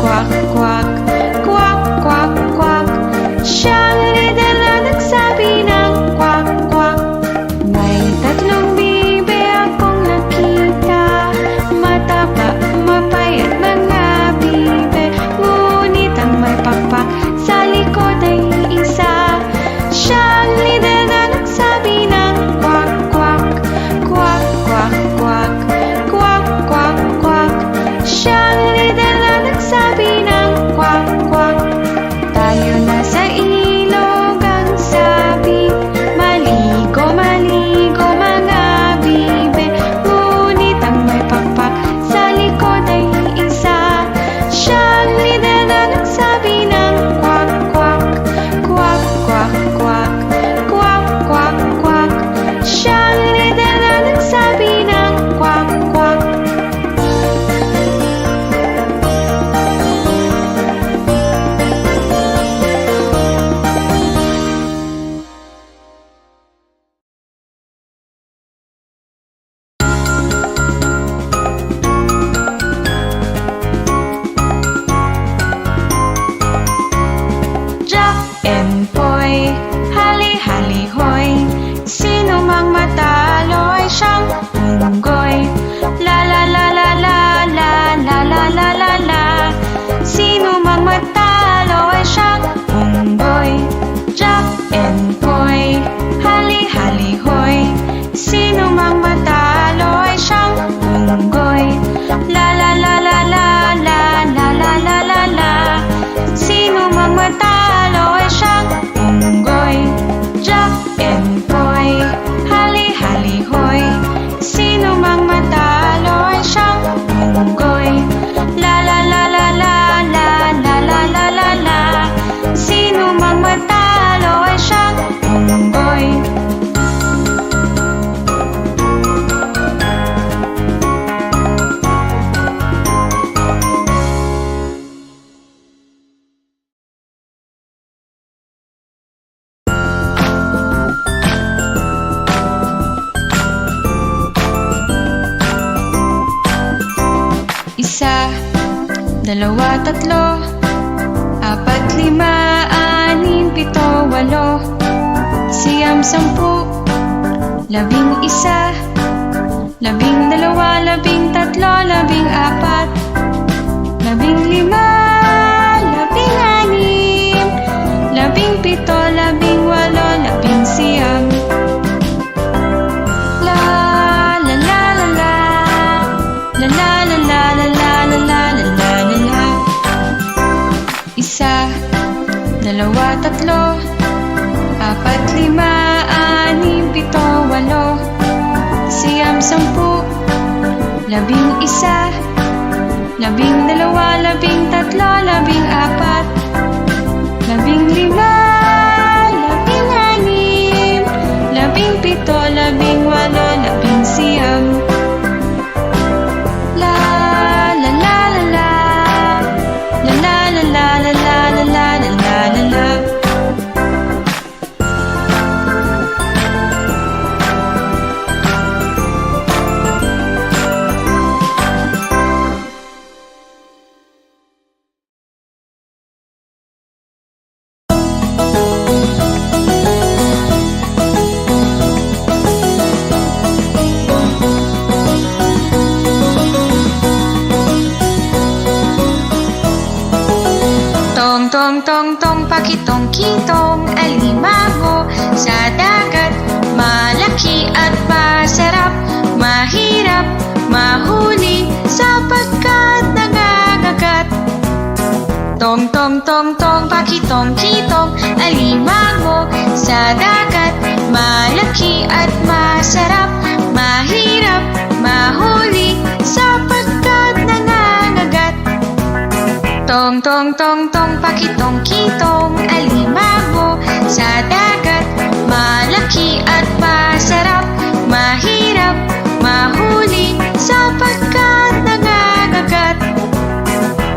quack, quack, quack, quack, quack. Siyang líder na nagsabi ng quack, quack. May tatlong bibe akong nakita, mataba, mapayat mga bibe, ngunit ang may pakpak sa likod ay isa. Siyang líder na nagsabi ng quack, quack, quack, quack, quack, quack, quack, quack. Siyang líder na nagsabi ng quack, quack. Tayo na sa ilog ang sabi, maligo, maligo mga bibe, ngunit ang may pakpak sa likod ay isa. Siyang líder na nagsabi ng quack, quack, quack, quack, quack, quack, quack, quack. Siyang líder na nagsabi ng quack, quack. Jack and Poy, hali-hali hoy, sino mang matalo ay siyang unggoy. La la la la la la la la la la la. Sino mang matalo ay siyang unggoy. Jack and Poy, hali-hali hoy, sino mang matalo ay siyang unggoy. La la la la la la la la la la la. Sino mang matalo ay siyang unggoy. Jack and Poy, hali-hali hoy, sino mang matalo ay siyang unggoy. La la la la la la la la la la la. Sino mang matalo ay siyang unggoy. Isa, dalawa, tatlo, apat, lima, anim, pito, walo, siyam, sampu, labing isa, labing dalawa, labing tatlo, labing apat, labing lima, labing anim, labing pito, labing walo, labing siyam. La la la la la, la la la la la la la la la la la la. Isa, dalawa, tatlo, apat, lima, anim, pito, walo, siyam, sampu, labing isa, labing dalawa, labing tatlo, labing apat, labing lima, labing anim, labing pito, labing walo, labing siyam. La la la la la, la la la la la la la la la la la. Tong tong tong tong pakitong kitong alimango sa dagat, malaki at masarap, mahirap mahuli sapagkat nangangagat. Tong tong tong tong pakitong kitong alimango sa dagat, malaki at masarap, mahirap mahuli sapagkat nangangagat. Tong tong tong tong pakitong kitong alimango sa dagat, malaki at masarap, mahirap mahuli sapagkat nangangagat.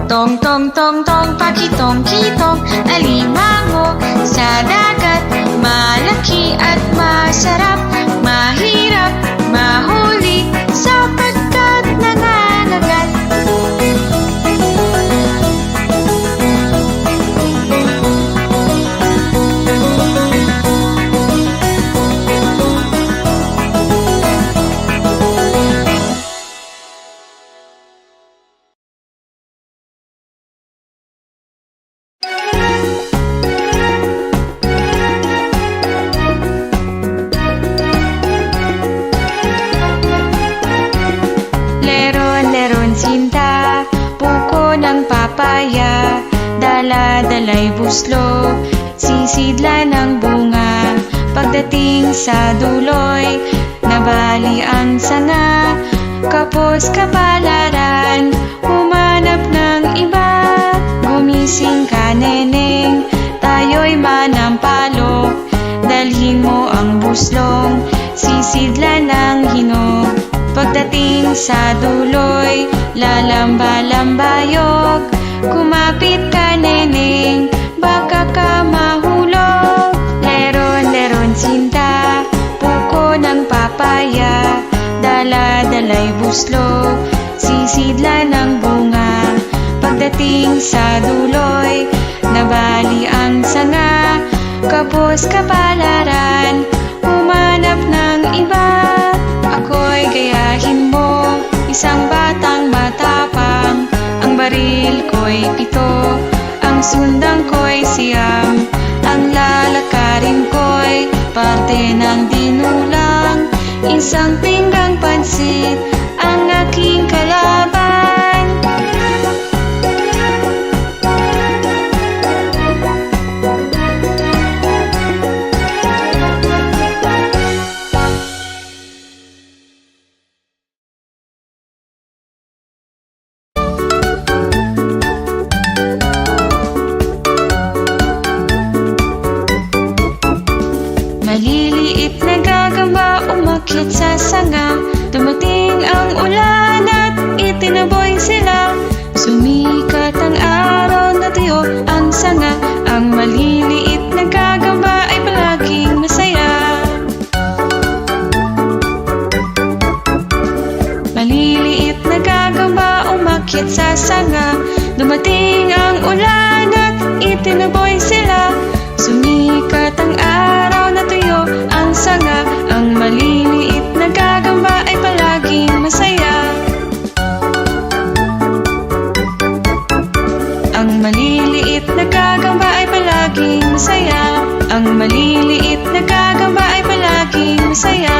Tong tong tong tong pakitong kitong alimango sa dagat, malaki at masarap, mahirap mahuli sapagkat nangangagat. ng papaya, dala-dala'y buslo, sisidla ng bunga. Pagdating sa duloy, nabali ang sanga. Kapos kapalaran, humanap ng iba. Gumising ka, neneng, tayo'y manampalok. Dalhin mo ang buslong, sisidla ng hinog. Pagdating sa duloy, lalamba-lambayog. Kumapit ka, neneng, baka ka mahulog. Leron-leron sinta, puko ng papaya, dala-dala'y buslo, sisidla ng bunga. Pagdating sa duloy, nabali ang sanga. Kapos kapalaran, humanap ng iba. Ako'y gayahin mo, isang batang matapang. Ang baril ko'y 7, ang sundang ko'y 9. Ang lalakarin ko'y parte ng dinulang. Isang pinggang pansit ang aking kalaban. Maliliit na gagamba umakyat sa sanga. Dumating ang ulan at itinaboy sila. Sumikat ang araw na tuyo ang sanga. Ang maliliit na gagamba ay palaging masaya. Maliliit na gagamba umakyat sa sanga. Dumating ang ulan at itinaboy sila. Sumikat ang araw na tuyo ang sanga. Ang maliliit na gagamba ay palaging masaya. Ang maliliit na gagamba ay palaging masaya. Ang maliliit na gagamba ay palaging masaya.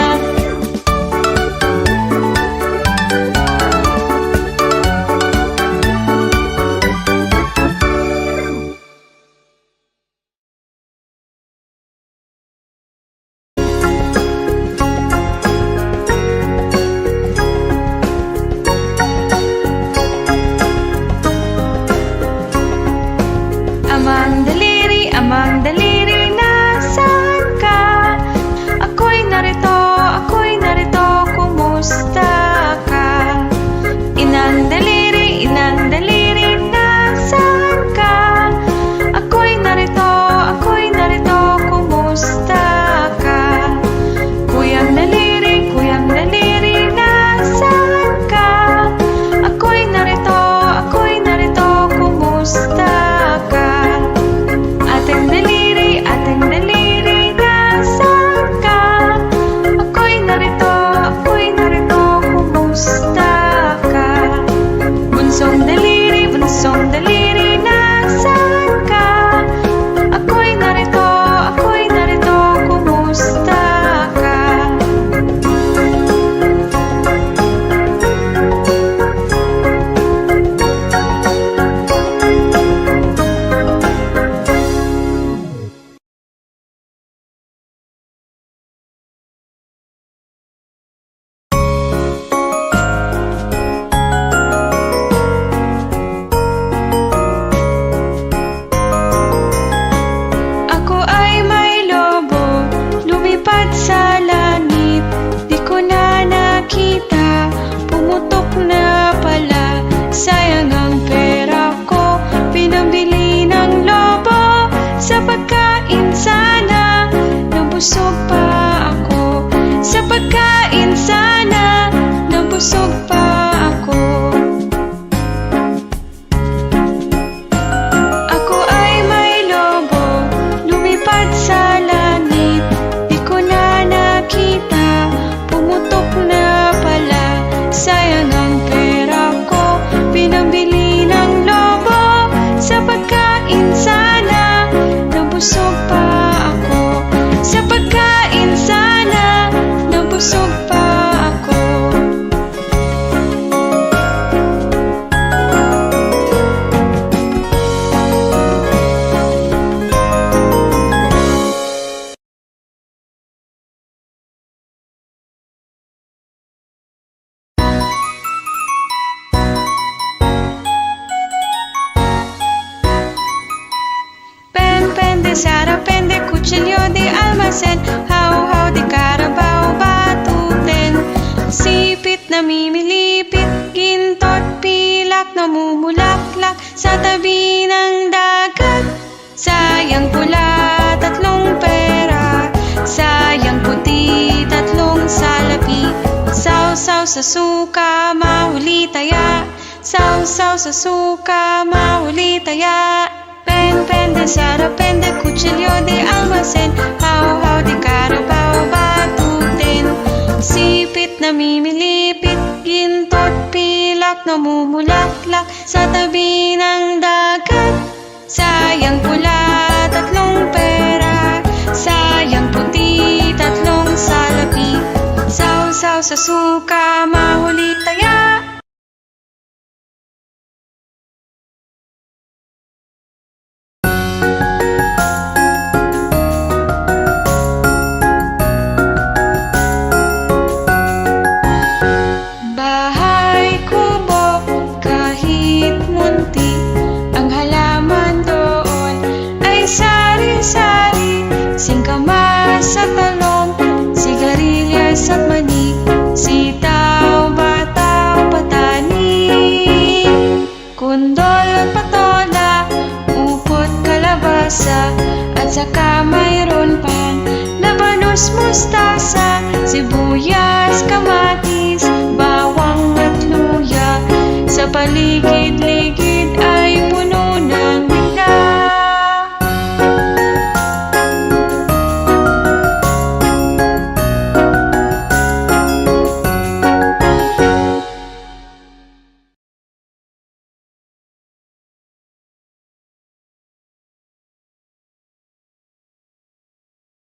Amang daliri, nasaan ka? Ako'y narito, ako'y namimilipit, ginto't pilak namumulaklak sa tabi ng dagat. Sayang pula, tatlong pera, sayang puti, tatlong salapi. Sausaw sa suka, mahuli taya, sausaw sa suka, mahuli taya. Pen de sarapén, de cuchillo de almacén, how de carabao batutin. Sipit namimilipit, ginto't pilak namumulaklak sa tabi ng dagat. Sayang pula, tatlong pera, sayang puti, tatlong salapi. Sausaw sa suka, mahuli taya. Bahay kubo, kahit munti, ang halaman doon ay sari-sari. Singkamas at talong, sigarilyas at mani, sitaw, bataw, patani, kundol at patola, upot, kalabasa, at saka mayroon pang labanos, musta